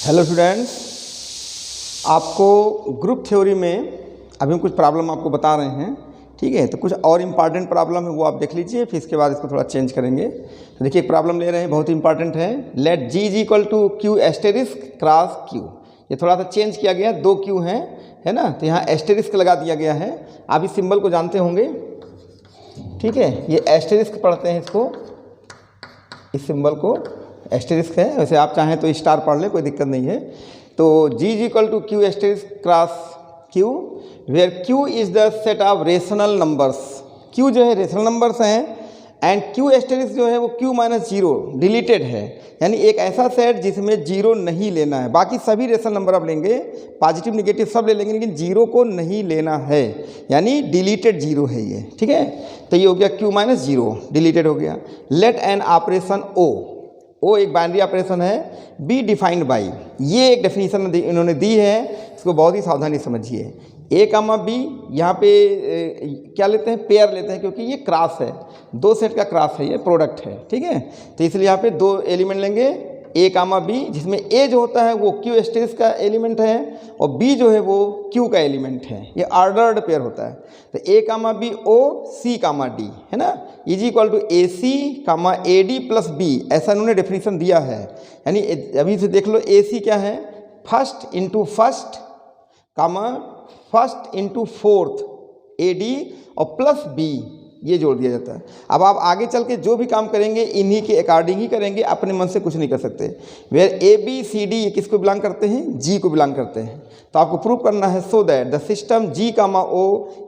Hello students, आपको group theory में अभी हम कुछ प्रॉब्लम आपको बता रहे हैं। ठीक है, तो कुछ और इम्पॉर्टेंट प्रॉब्लम है वो आप देख लीजिए, फिर इसके बाद इसको थोड़ा चेंज करेंगे। तो देखिए एक प्रॉब्लम ले रहे हैं, बहुत इंपॉर्टेंट है। Let G is equal to Q asterisk cross Q. ये थोड़ा सा चेंज किया गया, दो क्यू हैं, है ना, तो यहाँ एस्टेरिस्क लगा दिया गया है। आप इस सिंबल को जानते होंगे, ठीक है, ये एस्टेरिस्क पढ़ते हैं इसको, इस सिंबल को एस्टेरिस्क है। वैसे आप चाहें तो स्टार पढ़ लें, कोई दिक्कत नहीं है। तो G is equal to Q asterisk cross Q, where Q is the set of rational numbers. Q जो है रेशनल नंबर्स हैं, एंड क्यू एस्टेरिस्क जो है वो क्यू माइनस जीरो डिलीटेड है, यानी एक ऐसा सेट जिसमें जीरो नहीं लेना है। बाकी सभी रेशनल नंबर आप लेंगे, पॉजिटिव निगेटिव सब ले लेंगे, लेकिन जीरो को नहीं लेना है, यानी डिलीटेड जीरो है ये। ठीक है, तो ये हो गया क्यू माइनस जीरो, डिलीटेड हो गया। लेट एन ऑपरेशन ओ एक बाइनरी ऑपरेशन है, बी डिफाइंड बाई, ये एक डेफिनेशन इन्होंने दी है, इसको बहुत ही सावधानी समझिए। ए कामा बी, यहाँ पे क्या लेते हैं, पेयर लेते हैं, क्योंकि ये क्रॉस है, दो सेट का क्रॉस है, ये प्रोडक्ट है। ठीक है, तो इसलिए यहाँ पे दो एलिमेंट लेंगे, ए कामा बी, जिसमें ए जो होता है वो क्यू एस्टेरिस्क का एलिमेंट है और बी जो है वो क्यू का एलिमेंट है। ये ऑर्डर्ड पेयर होता है। तो ए comma B O, C comma D, है ना, is equal to A C comma A D plus B, ऐसा इन्होंने डेफिनेशन दिया है। यानी अभी से देख लो, ए सी क्या है, first into first comma first into fourth A D और प्लस बी, ये जोड़ दिया जाता है। अब आप आगे चल के जो भी काम करेंगे इन्हीं के अकॉर्डिंग ही करेंगे, अपने मन से कुछ नहीं कर सकते। Where A B C D ये किसको बिलोंग करते हैं, जी को बिलोंग करते हैं। तो आपको प्रूव करना है, so that the system G comma O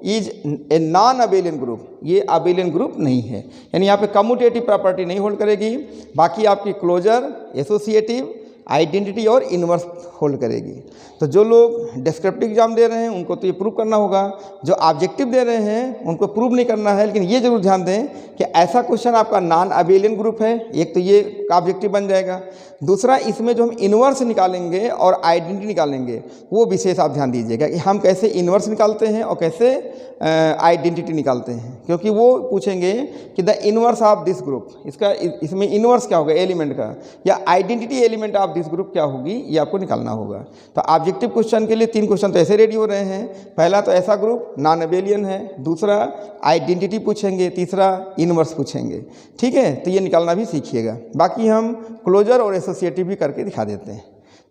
is a non abelian group, ये अबेलियन ग्रुप नहीं है, यानी यहाँ पे कम्यूटेटिव प्रॉपर्टी नहीं होल्ड करेगी। बाकी आपकी क्लोजर, एसोसिएटिव, आइडेंटिटी और इन्वर्स होल्ड करेगी। तो जो लोग डिस्क्रिप्टिव एग्जाम दे रहे हैं उनको तो ये प्रूव करना होगा, जो ऑब्जेक्टिव दे रहे हैं उनको प्रूव नहीं करना है। लेकिन ये जरूर ध्यान दें कि ऐसा क्वेश्चन आपका नॉन अबेलियन ग्रुप है, एक तो ये ऑब्जेक्टिव बन जाएगा। दूसरा, इसमें जो हम इन्वर्स निकालेंगे और आइडेंटिटी निकालेंगे वो विशेष आप ध्यान दीजिएगा कि हम कैसे इन्वर्स निकालते हैं और कैसे आइडेंटिटी निकालते हैं, क्योंकि वो पूछेंगे कि the inverse of this group, इसका इसमें इन्वर्स क्या होगा एलिमेंट का, या identity element of this group क्या होगी, ये आपको निकालना होगा। तो ऑब्जेक्टिव क्वेश्चन के लिए 3 क्वेश्चन तो ऐसे रेडी हो रहे हैं। पहला तो ऐसा ग्रुप नॉन अबेलियन है, दूसरा आइडेंटिटी पूछेंगे, तीसरा इन्वर्स पूछेंगे। ठीक है, तो ये निकालना भी सीखिएगा। बाकी हम क्लोजर और एसोसिएटिव भी करके दिखा देते हैं।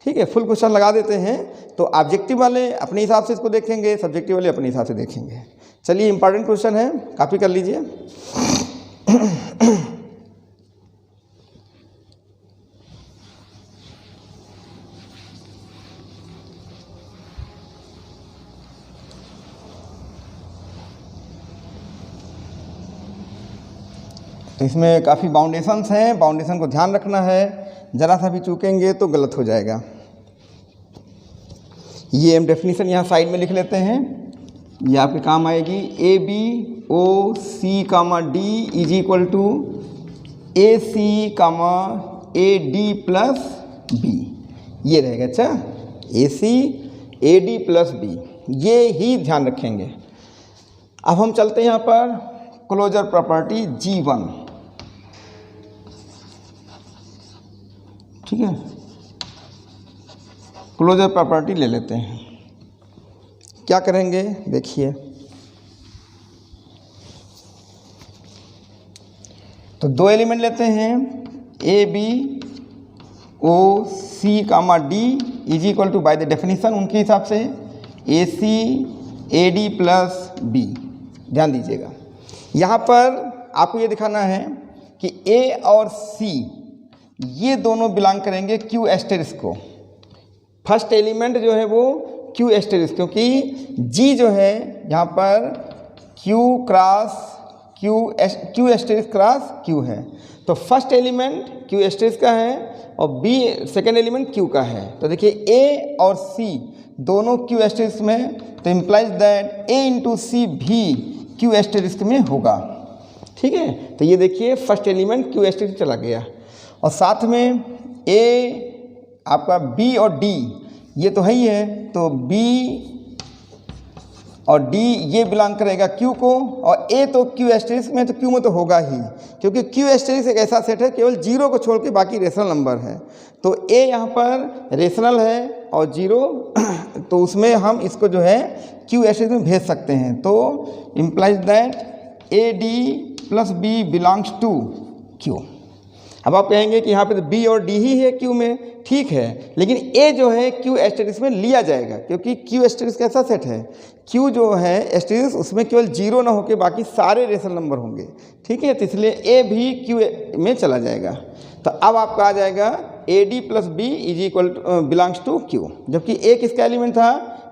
ठीक है, फुल क्वेश्चन लगा देते हैं। तो ऑब्जेक्टिव वाले अपने हिसाब से इसको देखेंगे, सब्जेक्टिव वाले अपने हिसाब से देखेंगे। चलिए, इंपॉर्टेंट क्वेश्चन है, कॉपी कर लीजिए। तो इसमें काफ़ी बाउंडेशंस हैं, बाउंडेशन को ध्यान रखना है, ज़रा सा भी चूकेंगे तो गलत हो जाएगा। ये हम डेफिनेशन यहाँ साइड में लिख लेते हैं, ये आपके काम आएगी। A B O C comma D is equal to A C comma A D plus B, ये रहेगा। अच्छा, A C A D plus B, ये ही ध्यान रखेंगे। अब हम चलते हैं यहाँ पर क्लोजर प्रॉपर्टी G1। ठीक है, क्लोजर प्रॉपर्टी ले लेते हैं। क्या करेंगे देखिए, तो दो एलिमेंट लेते हैं, A B O C comma D is equal to, by the definition उनके हिसाब से, A C A D plus B. ध्यान दीजिएगा, यहाँ पर आपको ये दिखाना है कि ए और सी ये दोनों बिलोंग करेंगे क्यू एस्टेरिस्क को। फर्स्ट एलिमेंट जो है वो क्यू एस्टेरिस्क, क्योंकि जी जो है यहाँ पर Q cross Q asterisk cross Q है, तो फर्स्ट एलिमेंट क्यू एस्टेरिस्क का है और बी सेकेंड एलिमेंट क्यू का है। तो देखिए ए और सी दोनों क्यू एस्टेरिस्क में, तो इम्प्लाइज दैट ए इंटू सी भी क्यू एस्टेरिस्क में होगा। ठीक है, तो ये देखिए फर्स्ट एलिमेंट क्यू एस्टेरिस्क चला गया, और साथ में ए आपका बी और डी ये तो है ही है, तो बी और डी ये बिलोंग करेगा क्यू को, और ए तो क्यू एस्टेरिस्क में, तो क्यू में तो होगा ही, क्योंकि क्यू एस्टेरिस्क एक ऐसा सेट है केवल जीरो को छोड़ के बाकी रेशनल नंबर है। तो ए यहाँ पर रेशनल है और जीरो तो उसमें हम इसको जो है क्यू एस्टेरिस्क में भेज सकते हैं। तो implies that A D plus B belongs to Q. अब आप कहेंगे कि यहाँ पे तो बी और डी ही है क्यू में, ठीक है, लेकिन ए जो है क्यू एस्टेरिस्क में लिया जाएगा, क्योंकि क्यू एस्टेरिस्क ऐसा सेट है, क्यू जो है एस्टेरिस्क उसमें केवल जीरो ना होके बाकी सारे रेशनल नंबर होंगे, ठीक है, तो इसलिए ए भी क्यू में चला जाएगा। तो अब आपका आ जाएगा A D plus B is equal belongs to Q, जबकि ए किसका एलिमेंट था,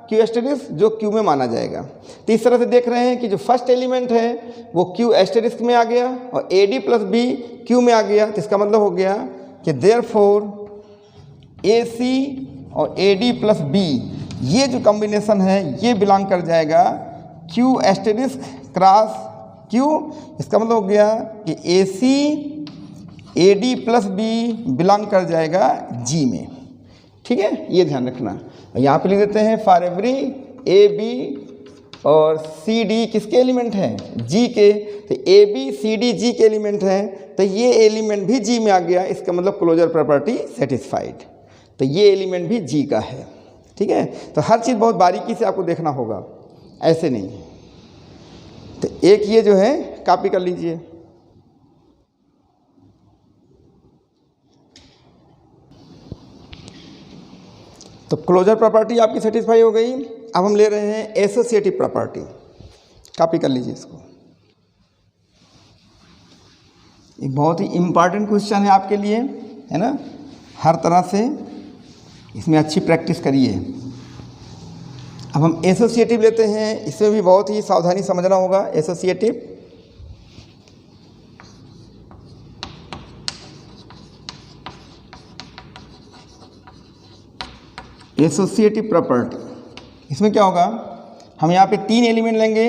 क्यू एस्टेरिस्क, जो क्यू में माना जाएगा। तो इस तरह से देख रहे हैं कि जो फर्स्ट एलिमेंट है वो क्यू एस्टेरिस्क में आ गया और A D plus B Q में आ गया। तो इसका मतलब हो गया कि देयरफॉर ए सी और ए डी प्लस बी ये जो कॉम्बिनेशन है ये बिलोंग कर जाएगा क्यू एस्टेरिस्क क्रॉस क्यू। इसका मतलब हो गया कि A C A D plus B belong कर जाएगा जी में, ठीक है, ये ध्यान रखना। यहाँ पे लिख देते हैं फॉर एवरी ए बी और सी डी किसके एलिमेंट हैं, जी के, तो ए बी सी डी जी के एलिमेंट हैं, तो ये एलिमेंट भी जी में आ गया, इसका मतलब क्लोजर प्रॉपर्टी सेटिस्फाइड, तो ये एलिमेंट भी जी का है, ठीक है। तो हर चीज़ बहुत बारीकी से आपको देखना होगा, ऐसे नहीं। तो एक ये जो है कॉपी कर लीजिए। तो क्लोजर प्रॉपर्टी आपकी सेटिस्फाई हो गई। अब हम ले रहे हैं एसोसिएटिव प्रॉपर्टी, कॉपी कर लीजिए इसको। एक बहुत ही इम्पॉर्टेंट क्वेश्चन है आपके लिए, है ना, हर तरह से इसमें अच्छी प्रैक्टिस करिए। अब हम एसोसिएटिव लेते हैं, इसमें भी बहुत ही सावधानी समझना होगा। एसोसिएटिव एसोसिएटिव प्रॉपर्टी, इसमें क्या होगा, हम यहाँ पे तीन एलिमेंट लेंगे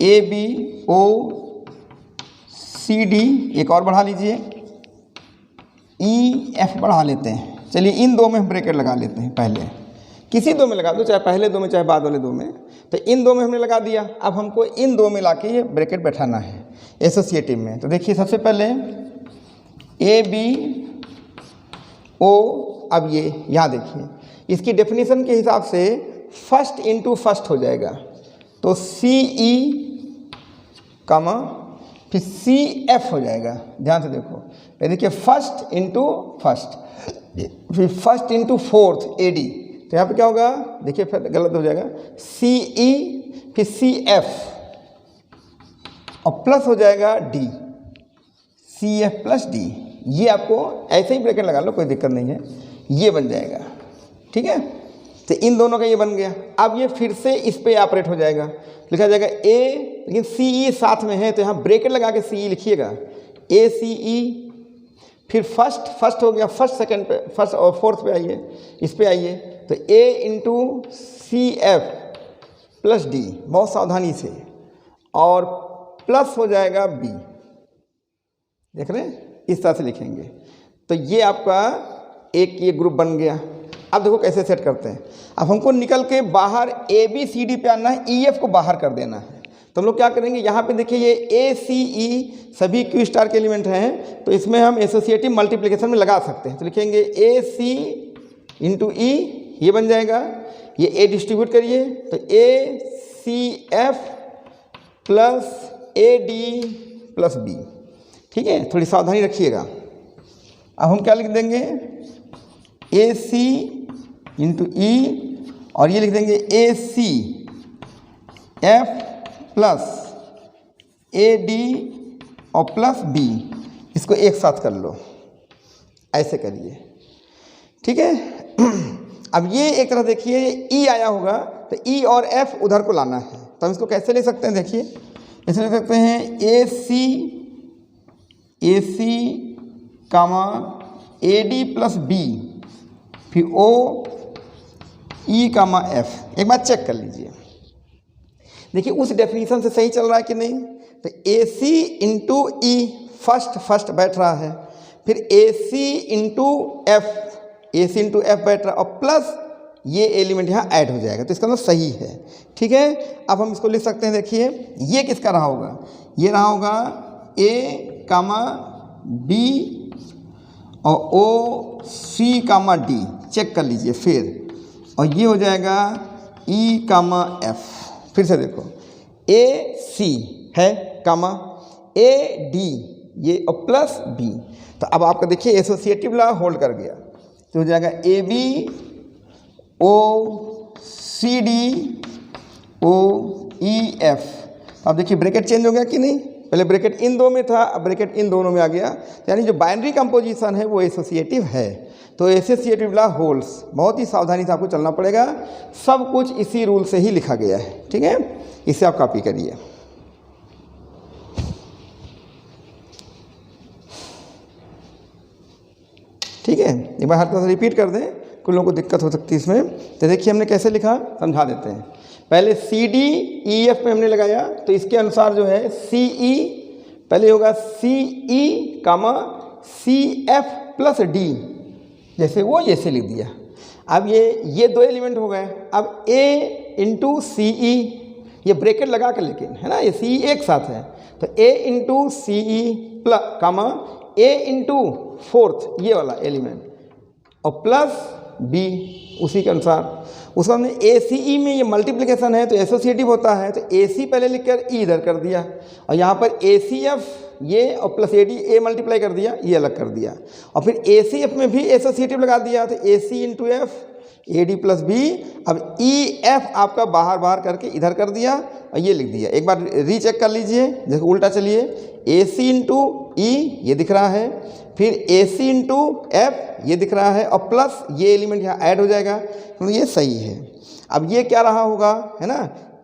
ए बी ओ सी डी, एक और बढ़ा लीजिए ई एफ बढ़ा लेते हैं। चलिए इन दो में हम ब्रैकेट लगा लेते हैं, पहले किसी दो में लगा दो, चाहे पहले दो में चाहे बाद वाले दो में। तो इन दो में हमने लगा दिया, अब हमको इन दो में लाके ये ब्रैकेट बैठाना है एसोसिएटिव में। तो देखिए सबसे पहले ए बी ओ, अब ये यहाँ देखिए इसकी डेफिनेशन के हिसाब से फर्स्ट इंटू फर्स्ट हो जाएगा, तो सी ई कामा फिर सी एफ हो जाएगा। ध्यान से देखो, ये देखिए फर्स्ट इंटू फर्स्ट, फिर first into fourth A D, तो यहाँ पे क्या होगा, देखिए फिर गलत हो जाएगा, सी ई फिर सी एफ और प्लस हो जाएगा D, C F plus D. ये आपको ऐसे ही ब्रैकेट लगा लो, कोई दिक्कत नहीं है, ये बन जाएगा, ठीक है। तो इन दोनों का ये बन गया। अब ये फिर से इस पे ऑपरेट हो जाएगा, लिखा जाएगा ए, लेकिन सी ई साथ में है तो यहाँ ब्रैकेट लगा के सी ई लिखिएगा, ए सी ई, फिर फर्स्ट हो गया, फर्स्ट सेकंड पे, फर्स्ट और फोर्थ पे आइए, इस पे आइए, तो A into C F plus D, बहुत सावधानी से, और प्लस हो जाएगा बी, देख रहे हैं, इस तरह से लिखेंगे। तो ये आपका एक ये ग्रुप बन गया। अब देखो कैसे सेट करते हैं। अब हमको निकल के बाहर ए बी सी डी पे आना है, ई एफ को बाहर कर देना है। तो हम लोग क्या करेंगे, यहाँ पे देखिए ये ए सी ई सभी क्यू स्टार के एलिमेंट हैं, तो इसमें हम एसोसिएटिव मल्टीप्लिकेशन में लगा सकते हैं। तो लिखेंगे ए सी इंटू ई, ये बन जाएगा, ये ए डिस्ट्रीब्यूट करिए, तो A C F plus A D plus B, ठीक है, थोड़ी सावधानी रखिएगा। अब हम क्या लिख देंगे, ए सी इंटू ई, और ये लिख देंगे A C F plus A D और प्लस बी, इसको एक साथ कर लो, ऐसे करिए, ठीक है। अब ये एक तरह देखिए ई आया होगा, तो ई और एफ उधर को लाना है, तो हम इसको कैसे ले सकते हैं, देखिए इसे लिख सकते हैं ए C comma A D plus B, फिर ओ ई कामा एफ। एक बार चेक कर लीजिए, देखिए उस डेफिनेशन से सही चल रहा है कि नहीं। तो A C into E first बैठ रहा है, फिर ए सी इंटू एफ बैठ रहा है, और प्लस ये एलिमेंट यहाँ ऐड हो जाएगा, तो इसका मतलब सही है। ठीक है, अब हम इसको लिख सकते हैं। देखिए ये किसका रहा होगा, ये रहा होगा ए कामा बी और ओ सी कामा डी, चेक कर लीजिए फिर, और ये हो जाएगा ई कामा एफ। फिर से देखो ए सी है कामा ए डी ये और प्लस बी, तो अब आपका देखिए एसोसिएटिव ला होल्ड कर गया, तो हो जाएगा A B O C D O E F. अब देखिए ब्रैकेट चेंज हो गया कि नहीं, पहले ब्रैकेट इन दो में था, अब ब्रैकेट इन दोनों में आ गया, यानी जो बाइनरी कंपोजिशन है वो एसोसिएटिव है। तो एसोसिएटिव ला होल्ड्स, बहुत ही सावधानी से आपको चलना पड़ेगा, सब कुछ इसी रूल से ही लिखा गया है। ठीक है, इसे आप कॉपी करिए। ठीक है, एक बार हर तरह से रिपीट कर दें, कुछ लोगों को दिक्कत हो सकती है इसमें। तो देखिए हमने कैसे लिखा, समझा देते हैं। पहले सी डी ई एफ पे हमने लगाया, तो इसके अनुसार जो है सी ई पहले होगा सी ई कामा सी एफ प्लस डी, जैसे वो जैसे लिख दिया। अब ये दो एलिमेंट हो गए। अब ए इंटू सी ई, ये ब्रैकेट लगा कर, लेकिन है ना ये सी एक साथ है, तो A into C E plus comma A into fourth ये वाला एलिमेंट और प्लस बी उसी के अनुसार। उसका हमने ए सी ई में ये मल्टीप्लिकेशन है तो एसोसिएटिव होता है, तो ए सी पहले लिखकर ई इधर कर दिया, और यहाँ पर ए सी एफ ये और plus A D A multiply कर दिया, ये अलग कर दिया, और फिर ए सी एफ में भी एसोसिएटिव लगा दिया, तो A C into F A D plus B. अब ई एफ आपका बाहर बाहर करके इधर कर दिया और ये लिख दिया। एक बार रीचेक कर लीजिए, जैसे उल्टा चलिए, ए सी इंटू ई ये दिख रहा है, फिर ए सी इंटू एफ ये दिख रहा है, और प्लस ये एलिमेंट यहाँ ऐड हो जाएगा, तो ये सही है। अब ये क्या रहा होगा, है ना,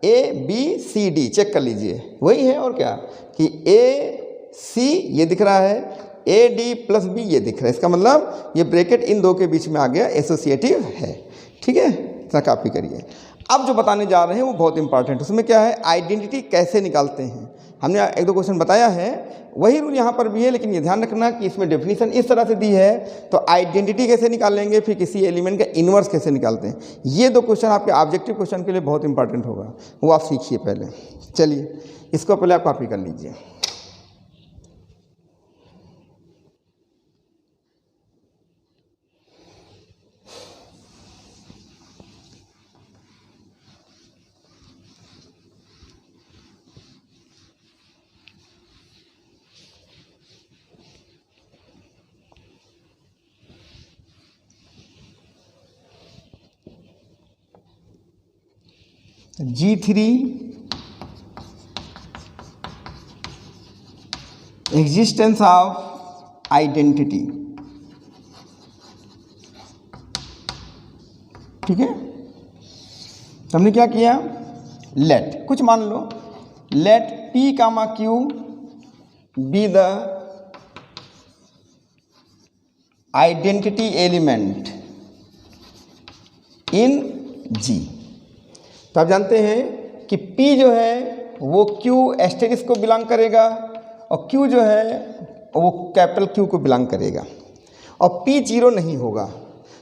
A B C D, check कर लीजिए वही है, और क्या कि ए सी ये दिख रहा है, ए डी प्लस बी ये दिख रहा है, इसका मतलब ये ब्रैकेट इन दो के बीच में आ गया, एसोसिएटिव है। ठीक है, इतना कॉपी करिए। अब जो बताने जा रहे हैं वो बहुत इंपॉर्टेंट, उसमें क्या है, आइडेंटिटी कैसे निकालते हैं। हमने एक दो क्वेश्चन बताया है, वही रूल यहाँ पर भी है, लेकिन ये ध्यान रखना कि इसमें डेफिनेशन इस तरह से दी है, तो आइडेंटिटी कैसे निकालेंगे, फिर किसी एलिमेंट का इन्वर्स कैसे निकालते हैं, ये दो क्वेश्चन आपके ऑब्जेक्टिव क्वेश्चन के लिए बहुत इंपॉर्टेंट होगा, वो आप सीखिए पहले। चलिए इसको पहले आप कॉपी कर लीजिए। G3 existence of identity. ठीक है, तो हमने क्या किया, लेट कुछ मान लो, let P comma Q be the identity element in G। तो आप जानते हैं कि P जो है वो Q एस्टेरिस्क को बिलोंग करेगा, और Q जो है वो कैपिटल Q को बिलोंग करेगा, और P जीरो नहीं होगा।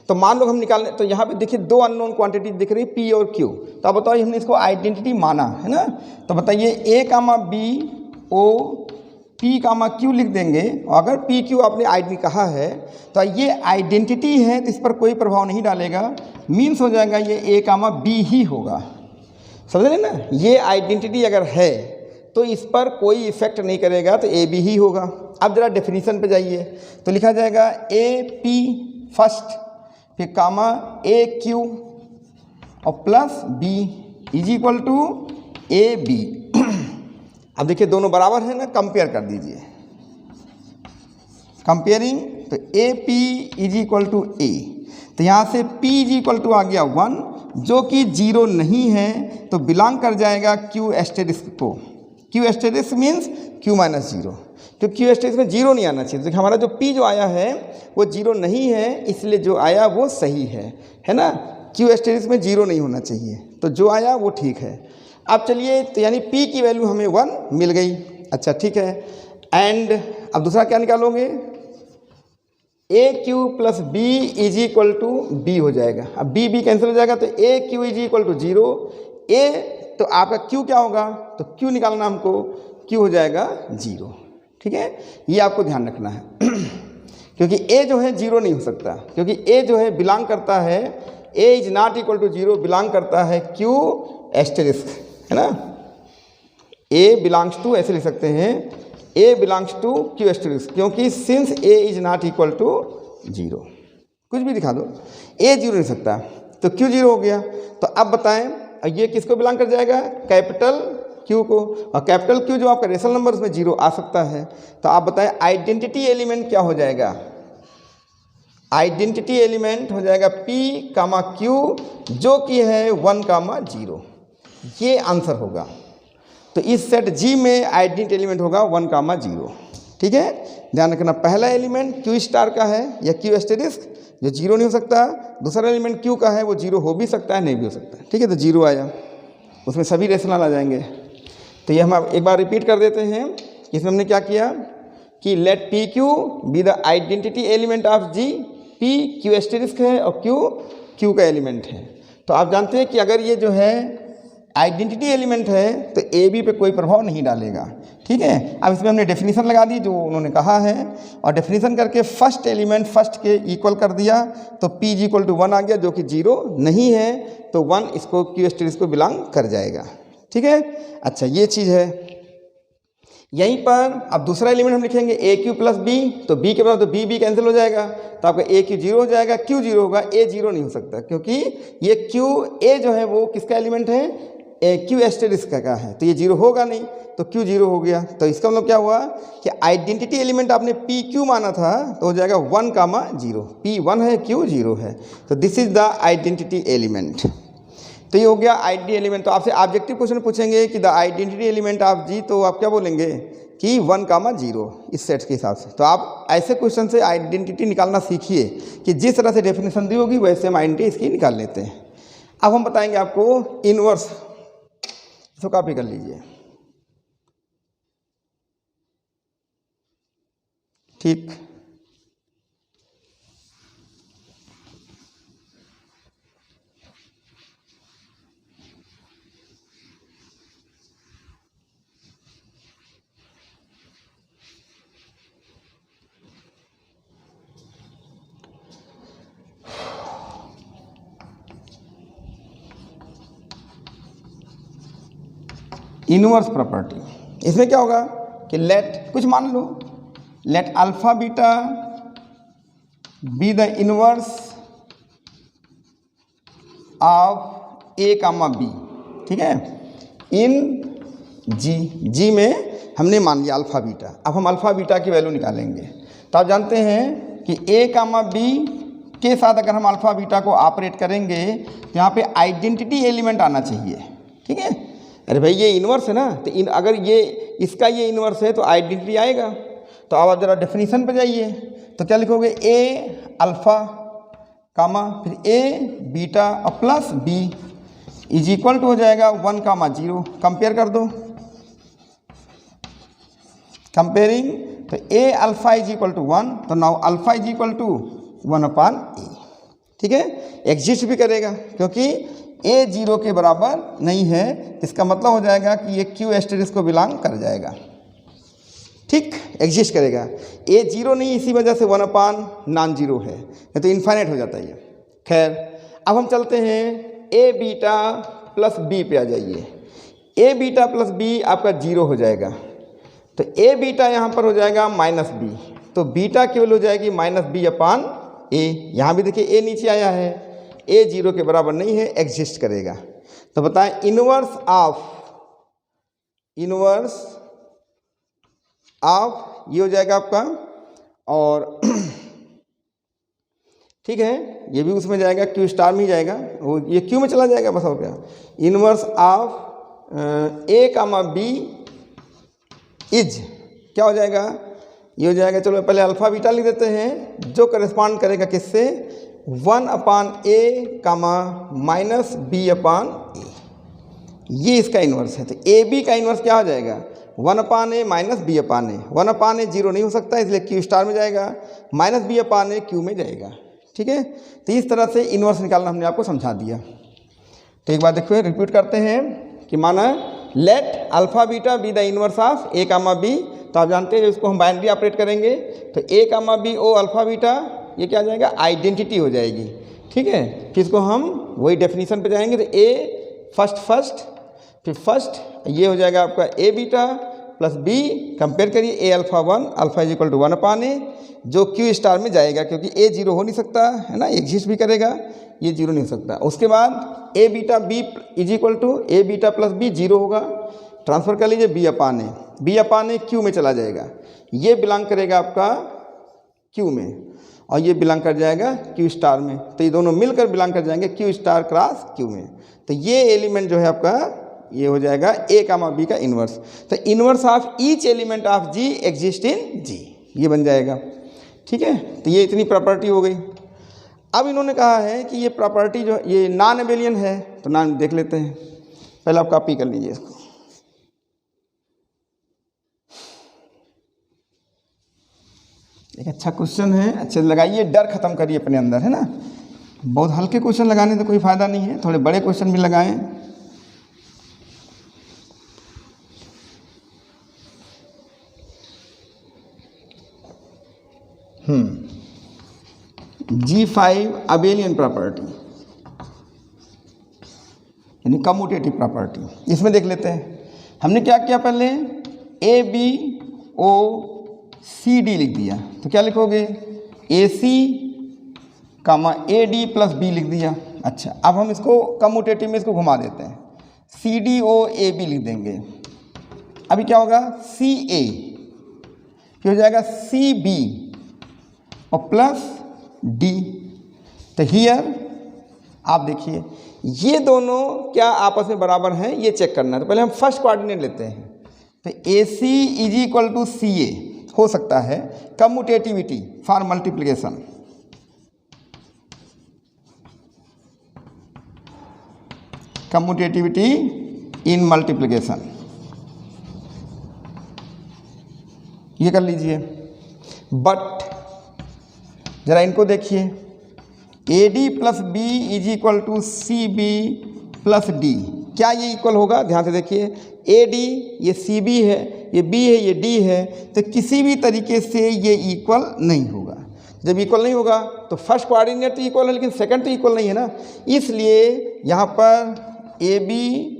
तो मान लो हम निकालने, तो यहाँ पे देखिए दो अननोन क्वांटिटी दिख रही है, P और Q। तो आप बताइए हमने इसको आइडेंटिटी माना है ना, तो बताइए A comma B O P comma Q लिख देंगे, और अगर P Q आपने आइडेंटिटी कहा है तो ये आइडेंटिटी है, तो इस पर कोई प्रभाव नहीं डालेगा, मीन्स हो जाएगा ये A कामा B ही होगा। समझ रहे ना, ये आइडेंटिटी अगर है तो इस पर कोई इफेक्ट नहीं करेगा, तो ए बी ही होगा। अब जरा डेफिनेशन पे जाइए, तो लिखा जाएगा ए पी फर्स्ट, फिर कामा ए क्यू और plus B is equal to A B. अब देखिए दोनों बराबर है ना, कंपेयर कर दीजिए, कंपेयरिंग, तो A P is equal to A, तो यहाँ से P इज इक्वल टू आ गया 1, जो कि जीरो नहीं है, तो बिलोंग कर जाएगा Q एस्टेरिस्क को। Q asterisk means Q minus zero, तो Q एस्टेरिस्क में जीरो नहीं आना चाहिए, तो हमारा जो P जो आया है वो जीरो नहीं है, इसलिए जो आया वो सही है ना। Q एस्टेरिस्क में जीरो नहीं होना चाहिए, तो जो आया वो ठीक है। अब चलिए, तो यानी P की वैल्यू हमें 1 मिल गई। अच्छा ठीक है, एंड अब दूसरा क्या निकालोगे, A Q plus B is equal to B हो जाएगा। अब बी बी कैंसिल हो जाएगा तो A Q is equal to 0। A तो आपका क्यू क्या होगा, तो क्यू निकालना हमको, क्यू हो जाएगा 0। ठीक है, ये आपको ध्यान रखना है क्योंकि ए जो है 0 नहीं हो सकता, क्योंकि ए जो है बिलोंग करता है, A is not equal to 0 belong करता है क्यू एस्टेरिस्क, है ना। ए बिलोंग्स टू, ऐसे लिख सकते हैं, A belongs to Q asterisk, क्योंकि since A is not equal to 0, कुछ भी दिखा दो, ए 0 नहीं सकता, तो क्यू 0 हो गया। तो अब बताएं ये किसको बिलोंग कर जाएगा, कैपिटल क्यू को, और कैपिटल क्यू जो आपका रेशनल नंबर उसमें 0 आ सकता है। तो आप बताएं आइडेंटिटी एलिमेंट क्या हो जाएगा, आइडेंटिटी एलिमेंट हो जाएगा P, Q जो कि है 1, 0, ये आंसर होगा। तो इस सेट G में आइडेंटिटी एलिमेंट होगा 1, 0। ठीक है, ध्यान रखना, पहला एलिमेंट Q स्टार का है या Q एस्टेरिस्क जो 0 नहीं हो सकता, दूसरा एलिमेंट Q का है वो 0 हो भी सकता है नहीं भी हो सकता है। ठीक है, तो 0 आया, उसमें सभी रेशनल आ जाएंगे। तो ये हम एक बार रिपीट कर देते हैं, इसमें हमने क्या किया कि let P Q be the identity element of G, P Q asterisk है और क्यू क्यू का एलिमेंट है। तो आप जानते हैं कि अगर ये जो है आइडेंटिटी एलिमेंट है तो ए बी पे कोई प्रभाव नहीं डालेगा। ठीक है, अब इसमें हमने डेफिनेशन लगा दी जो उन्होंने कहा है, और डेफिनेशन करके फर्स्ट एलिमेंट फर्स्ट के इक्वल कर दिया, तो पी जी इक्वल टू 1 आ गया जो कि 0 नहीं है, तो 1 इसको क्यू एस्टेरिस्क को बिलोंग कर जाएगा। ठीक है, अच्छा ये चीज़ है। यहीं पर अब दूसरा एलिमेंट हम लिखेंगे ए क्यू प्लस बी, तो बी के बाद तो बी कैंसिल हो जाएगा, तो आपका ए क्यू 0 हो जाएगा, क्यू 0 होगा, ए 0 नहीं हो सकता, क्योंकि ये क्यू ए जो है वो किसका एलिमेंट है, ए क्यू एस्टेरिस्क का है, तो ये 0 होगा नहीं, तो क्यू 0 हो गया। तो इसका मतलब क्या हुआ कि आइडेंटिटी एलिमेंट आपने पी क्यू माना था तो हो जाएगा 1, 0, पी 1 है क्यू 0 है, तो this is the identity element. तो ये हो गया आइडेंटिटी एलिमेंट। तो आपसे ऑब्जेक्टिव क्वेश्चन पूछेंगे कि द आइडेंटिटी एलिमेंट ऑफ जी, तो आप क्या बोलेंगे कि 1, 0 इस सेट के हिसाब से। तो आप ऐसे क्वेश्चन से आइडेंटिटी निकालना सीखिए कि जिस तरह से डेफिनेशन दी होगी वैसे हम आइडेंटिटी इसकी निकाल लेते हैं। अब हम बताएंगे आपको इनवर्स, इसको कॉपी कर लीजिए। ठीक, इनवर्स प्रॉपर्टी, इसमें क्या होगा कि लेट कुछ मान लो, let alpha beta be the inverse of A comma B. ठीक है, इन जी, जी में हमने मान लिया अल्फा बीटा। अब हम अल्फा बीटा की वैल्यू निकालेंगे। तो आप जानते हैं कि ए कामा बी के साथ अगर हम अल्फा बीटा को ऑपरेट करेंगे तो यहाँ पे आइडेंटिटी एलिमेंट आना चाहिए। ठीक है, अरे भाई ये इनवर्स है ना, तो अगर ये इसका ये इनवर्स है तो आइडेंटिटी आएगा। तो अब आप जरा डेफिनेशन पे जाइए, तो क्या लिखोगे, ए अल्फा कामा फिर ए बीटा और plus B is equal to हो जाएगा 1, 0। कंपेयर कर दो, कंपेयरिंग, तो A alpha is equal to 1, तो now alpha is equal to 1/e। ठीक है, एग्जिस्ट भी करेगा क्योंकि ए 0 के बराबर नहीं है, इसका मतलब हो जाएगा कि ये क्यू एस्टेरिस्क को बिलोंग कर जाएगा। ठीक, एग्जिस्ट करेगा, ए 0 नहीं, इसी वजह से 1/non-0 है, तो इन्फाइनाइट हो जाता है ये। खैर, अब हम चलते हैं ए बीटा प्लस बी पे आ जाइए। ए बीटा प्लस बी आपका 0 हो जाएगा, तो ए बीटा यहाँ पर हो जाएगा -b, तो बीटा केवल हो जाएगी -b/a। यहाँ भी देखिए ए नीचे आया है, ए 0 के बराबर नहीं है, एग्जिस्ट करेगा। तो बताएं इनवर्स ऑफ ये हो जाएगा आपका, और ठीक है ये भी उसमें जाएगा, क्यू स्टार में ही जाएगा, वो ये क्यू में चला जाएगा बस, और क्या। Inverse of A comma B is क्या हो जाएगा, ये हो जाएगा, चलो पहले अल्फा बीटा लिख देते हैं जो करेस्पॉन्ड करेगा किससे, 1/a कामा -b/a, ये इसका इन्वर्स है। तो ए बी का इन्वर्स क्या हो जाएगा, वन अपान ए माइनस बी अपान ए, वन अपान ए जीरो नहीं हो सकता इसलिए क्यू स्टार में जाएगा, माइनस बी अपान ए क्यू में जाएगा। ठीक है, तो इस तरह से इन्वर्स निकालना हमने आपको समझा दिया। तो एक बार देखो रिपीट करते हैं कि माना let alpha beta be the inverse of A comma B, तो आप जानते हैं इसको हम बाइनरी ऑपरेट करेंगे तो ए comma B O alpha beta ये क्या आ जाएगा, आइडेंटिटी हो जाएगी। ठीक है, फिर इसको हम वही डेफिनेशन पे जाएंगे तो ए फर्स्ट फिर फर्स्ट ये हो जाएगा आपका A beta plus B, compare करिए A alpha one, alpha is equal to one upon A, जो क्यू स्टार में जाएगा क्योंकि ए जीरो हो नहीं सकता है ना, एग्जिस्ट भी करेगा, ये जीरो नहीं हो सकता। उसके बाद A beta B is equal to A beta plus B zero होगा, ट्रांसफर कर लीजिए बी अपान ए क्यू में चला जाएगा, ये बिलोंग करेगा आपका क्यू में और ये बिलोंग कर जाएगा क्यू स्टार में, तो ये दोनों मिलकर बिलोंग कर जाएंगे क्यू स्टार क्रॉस क्यू में। तो ये एलिमेंट जो है आपका ये हो जाएगा ए कामा बी का इन्वर्स। तो inverse of each element of G exist in G, ये बन जाएगा। ठीक है, तो ये इतनी प्रॉपर्टी हो गई। अब इन्होंने कहा है कि ये प्रॉपर्टी जो ये नॉन एबेलियन है, तो नाम देख लेते हैं। पहले आप कॉपी कर लीजिए इसको। एक अच्छा क्वेश्चन है, अच्छे लगाइए, डर खत्म करिए अपने अंदर, है ना। बहुत हल्के क्वेश्चन लगाने से कोई फायदा नहीं है, थोड़े बड़े क्वेश्चन भी लगाएं। G5 अबेलियन प्रॉपर्टी यानी कम्यूटेटिव प्रॉपर्टी, इसमें देख लेते हैं। हमने क्या किया, पहले ए बी ओ सी डी लिख दिया, तो क्या लिखोगे ए C comma A D plus B लिख दिया। अच्छा, अब हम इसको कम्यूटेटिव में इसको घुमा देते हैं, सी डी ओ ए बी लिख देंगे। अभी क्या होगा, सी ए फिर हो जाएगा सी बी और प्लस डी। तो हियर आप देखिए ये दोनों क्या आपस में बराबर हैं, ये चेक करना है। तो पहले हम फर्स्ट कोऑर्डिनेट लेते हैं, तो A C is equal to C A हो सकता है commutativity for multiplication, commutativity in multiplication, ये कर लीजिए। बट जरा इनको देखिए, A D plus B is equal to C B plus D, क्या ये इक्वल होगा? ध्यान से देखिए, ए डी ये सी बी है, ये बी है, ये डी है, तो किसी भी तरीके से ये इक्वल नहीं होगा। जब इक्वल नहीं होगा तो फर्स्ट कोऑर्डिनेट तो इक्वल है लेकिन सेकंड तो इक्वल नहीं है ना, इसलिए यहाँ पर A B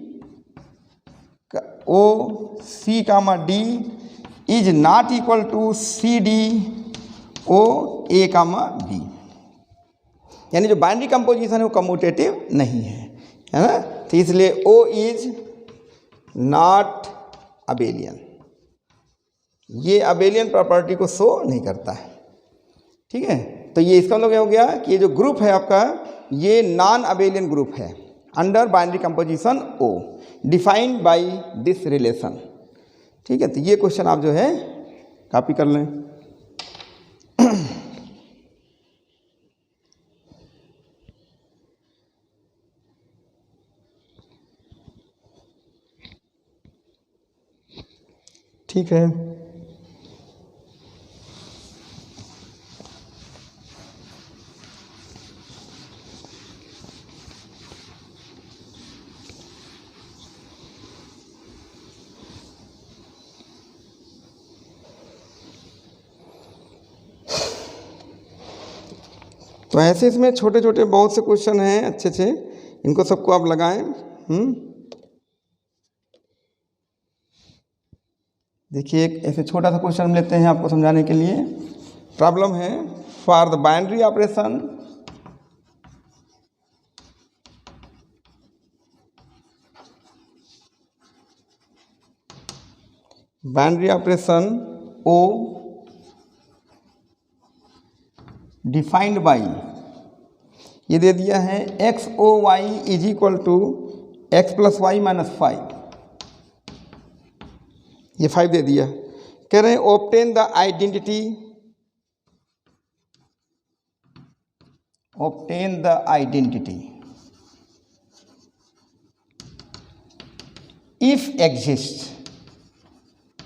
O C comma D is not equal to C D O A comma B, यानी जो बाइनरी कंपोजिशन है वो कम्यूटेटिव नहीं है ना, तो इसलिए ओ इज नॉट अबेलियन, ये अबेलियन प्रॉपर्टी को शो नहीं करता है। ठीक है, तो ये इसका मतलब क्या हो गया कि ये जो ग्रुप है आपका ये नॉन अबेलियन ग्रुप है under binary composition O, defined by this relation. ठीक है, तो ये क्वेश्चन आप जो है कॉपी कर लें। ठीक है, तो ऐसे इसमें छोटे छोटे बहुत से क्वेश्चन हैं अच्छे अच्छे, इनको सबको आप लगाएं। देखिए एक ऐसे छोटा सा क्वेश्चन हम लेते हैं आपको समझाने के लिए। प्रॉब्लम है for the binary operation O defined by, ये दे दिया है X O Y is equal to X plus Y minus 5, ये 5 दे दिया। कह रहे हैं obtain the identity, obtain the identity if exist,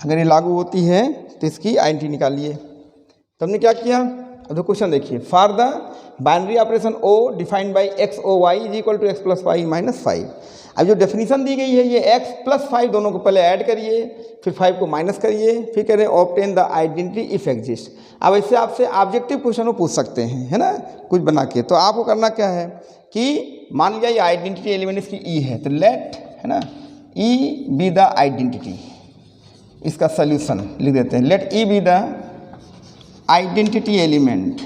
अगर ये लागू होती है तो इसकी आइडेंटिटी निकालिए। तो हमने क्या किया, अब क्वेश्चन देखिए, for the binary operation O defined by X O Y is equal to X plus Y minus 5। अब जो डेफिनेशन दी गई है ये x प्लस 5 दोनों को पहले ऐड करिए, फिर 5 को माइनस करिए, फिर करें obtain the identity if exist. अब इससे आपसे ऑब्जेक्टिव क्वेश्चन पूछ सकते हैं, है ना, कुछ बना के। तो आपको करना क्या है कि मान लिया ये आइडेंटिटी एलिमेंट इसकी ई है, तो लेट, है ना, ई बी द आइडेंटिटी, इसका सोल्यूशन लिख देते हैं, let E be the identity element.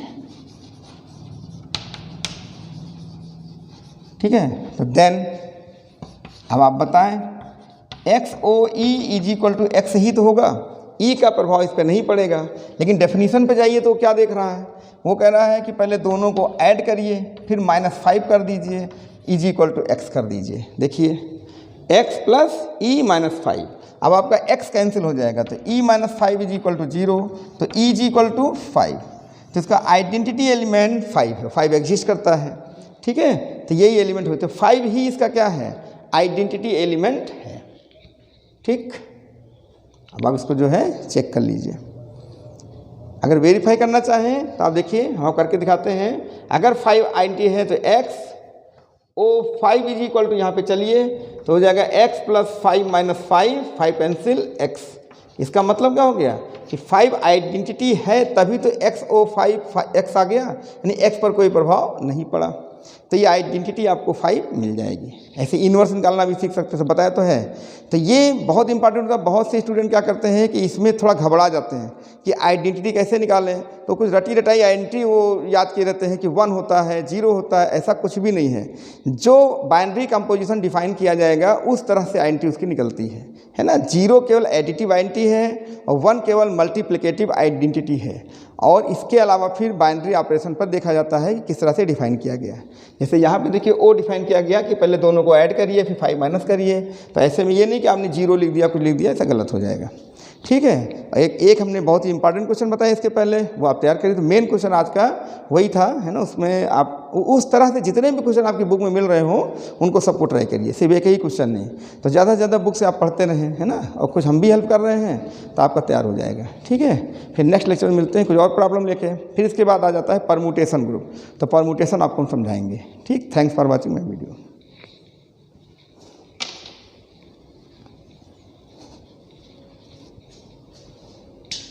ठीक है, तो देन अब आप बताएं X O E is equal to X ही तो होगा, ई का प्रभाव इस पर नहीं पड़ेगा। लेकिन डेफिनीशन पे जाइए तो क्या देख रहा है, वो कह रहा है कि पहले दोनों को ऐड करिए, फिर -5 कर दीजिए, इज इक्वल टू एक्स कर दीजिए। देखिए एक्स प्लस ई -5, अब आपका एक्स कैंसिल हो जाएगा, तो ई -5 इज इक्वल टू 0, तो ई इज इक्वल टू 5। तो इसका आइडेंटिटी एलिमेंट 5 है, 5 एग्जिस्ट करता है। ठीक है, तो यही एलिमेंट होते, 5 ही इसका क्या है, आइडेंटिटी एलिमेंट है। ठीक, अब आप इसको जो है चेक कर लीजिए। अगर वेरीफाई करना चाहें तो आप देखिए, हम करके दिखाते हैं। अगर 5 आइडेंटिटी है तो X O 5 is equal to, यहाँ पे चलिए तो हो जाएगा X plus 5 minus 5 pencil X. इसका मतलब क्या हो गया कि 5 आइडेंटिटी है तभी तो एक्स ओ 5 एक्स आ गया, यानी एक्स पर कोई प्रभाव नहीं पड़ा, तो ये आइडेंटिटी आपको 5 मिल जाएगी। ऐसे इन्वर्स निकालना भी सीख सकते हैं, बताया तो है। तो ये बहुत इंपॉर्टेंट होता है। बहुत से स्टूडेंट क्या करते हैं कि इसमें थोड़ा घबरा जाते हैं कि आइडेंटिटी कैसे निकालें, तो कुछ रटी रटाई आइडेंटिटी वो याद किए रहते हैं कि 1 होता है, 0 होता है। ऐसा कुछ भी नहीं है। जो बाइनरी कंपोजिशन डिफाइन किया जाएगा उस तरह से आइडेंटिटी उसकी निकलती है ना। 0 केवल एडिटिव आइडेंटिटी है और 1 केवल मल्टीप्लिकेटिव आइडेंटिटी है। और इसके अलावा फिर बाइनरी ऑपरेशन पर देखा जाता है कि किस तरह से डिफाइन किया गया है। जैसे यहाँ पे देखिए ओ डिफाइन किया गया कि पहले दोनों को ऐड करिए फिर 5 माइनस करिए। तो ऐसे में ये नहीं कि आपने 0 लिख दिया, कुछ लिख दिया, ऐसा गलत हो जाएगा। ठीक है, एक हमने बहुत ही इंपॉर्टेंट क्वेश्चन बताया इसके पहले, वो आप तैयार करिए। तो मेन क्वेश्चन आज का वही था, है ना। उसमें आप उस तरह से जितने भी क्वेश्चन आपकी बुक में मिल रहे हों उनको सबको ट्राई करिए, सिर्फ एक ही क्वेश्चन नहीं। तो ज़्यादा से ज़्यादा बुक से आप पढ़ते रहें, है ना, और कुछ हम भी हेल्प कर रहे हैं तो आपका तैयार हो जाएगा। ठीक है, फिर नेक्स्ट लेक्चर में मिलते हैं कुछ और प्रॉब्लम लेके। फिर इसके बाद आ जाता है परम्यूटेशन ग्रुप, तो परम्यूटेशन आपको हम समझाएंगे। ठीक, thanks for watching my video.